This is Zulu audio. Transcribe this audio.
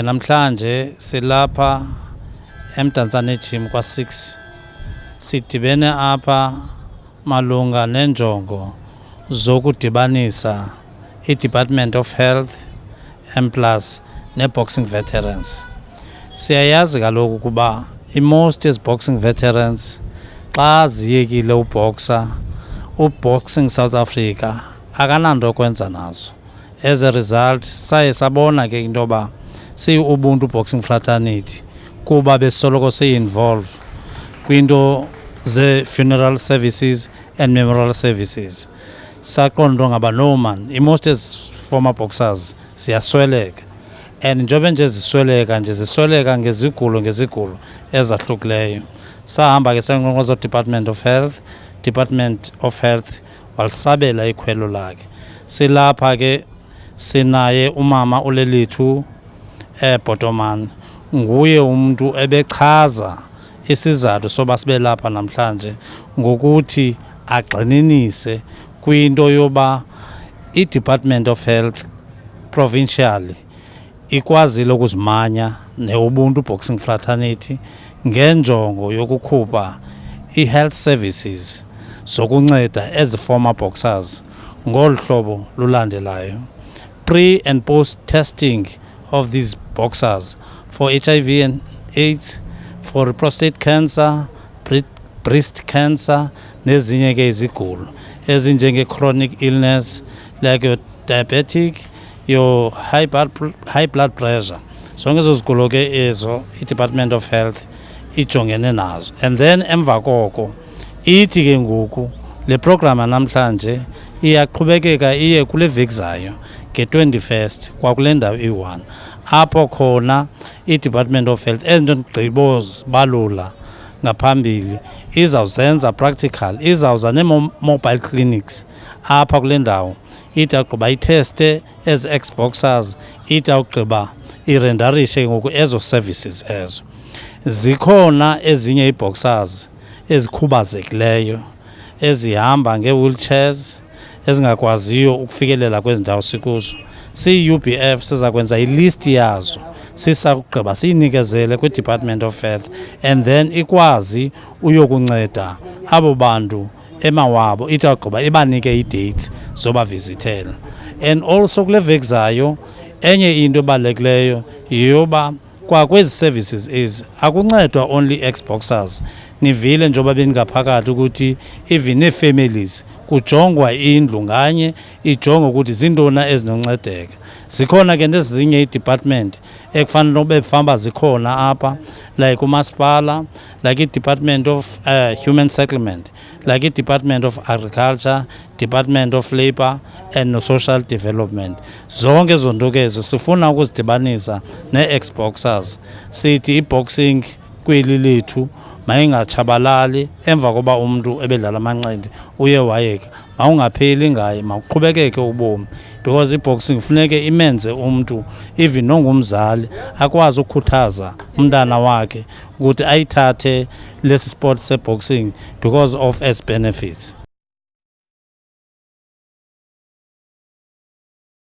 Namhlanje silapha eMdantsane Gym kwa-6 sidibene apha malunga nenjongo zokudibanisa i-Department of Health plus ne-boxing veterans. Siyayazi kaloku ukuba i-most boxing veterans xa ziyekile uboxing South Africa akananto kwenza nazo. As a result saye sabona ke into yoba siyi-Ubuntu Boxing Fraternity kuba besoloko siyi-involve kwinto ze-funeral services and memorial services. Saqonda ngaba no man, i-most former boxers ziyasweleka, and njengoba nje zisweleka ngezigulo ezahlukileyo. Sahamba ke sengqongqoza Department of Health walisabela ikhwelo lakhe. Silapha ke sinaye umama uLelithu Bhotomani, nguye umuntu ebechaza isizathu soba sibe lapha namhlanje ngokuthi agxininise kwinto yoba i-Department of Health provincially ikwazile ukuzimanya ne-Ubuntu Boxing Fraternity ngenjongo yokukhupha i-health services zokunceda ezi-former boxers ngolu hlobo lulandelayo. Pre and post testing of these boxers for HIV and AIDS, for prostate cancer, breast cancer, nezinye ke izigulo ezinjenge-chronic illness like your diabetic, your high blood pressure. Zonke ezo zigulo ke ezo i-Department of Health ijongene nazo. And then emva koko ithi ke ngoku le program namhlanje iyaqhubekeka iye kule veki zayo nge-21st kwakule ndawo i-1 apho khona i-Department of Health ezinto balula ngaphambili izawuzenza practical, izawuza nee-mobile clinics apha kule ndawo. Ithi awugqiba itheste ezi ex-boxers, ithi awugqiba irendarishe ngoku ezo services ezo. Zikhona ezinye ii-boxers ezikhubazekileyo ezihamba ngee-wheelchairs ezingakwaziyo ukufikelela kwezi ndawo sikuzo. Siyi-UBF siza kwenza ilist yazo sisakugqiba siyinikezele kwi-Department of Health, and then ikwazi uyokunceda abo bantu emawabo. Ithi awugqiba ibanike ii-dates zobavizithela. And also kule veki zayo enye into ebalulekileyo yeyoba kwakwezi services ezi akuncedwa only ex-boxers. Nivile njengoba beningaphakathi ukuthi even nee-families kujongwa indlu nganye ijongwe ukuthi zintona ezinoncedeka. Zikhona ke nezinye ii-department ekufanele nobe famba zikhona apha, like umasipala, like i-Department of Human Settlement, like i-Department of Agriculture, Department of Labour and no-Social Development. Zonke ezo nto ke ezo sifuna ukuzidibanisa nee-ex-boxers. Sithi i-boxing kweli lethu mayingatshabalali emva koba umntu ebedlala amanqindi uye wayeka. Mawungapheli ngaye, mawuqhubekeke ubomi, because i-boxing kufuneke imenze umntu even nongumzali akwazi ukukhuthaza umntana wakhe ukuthi ayithathe lesi sport se-boxing because of its benefits.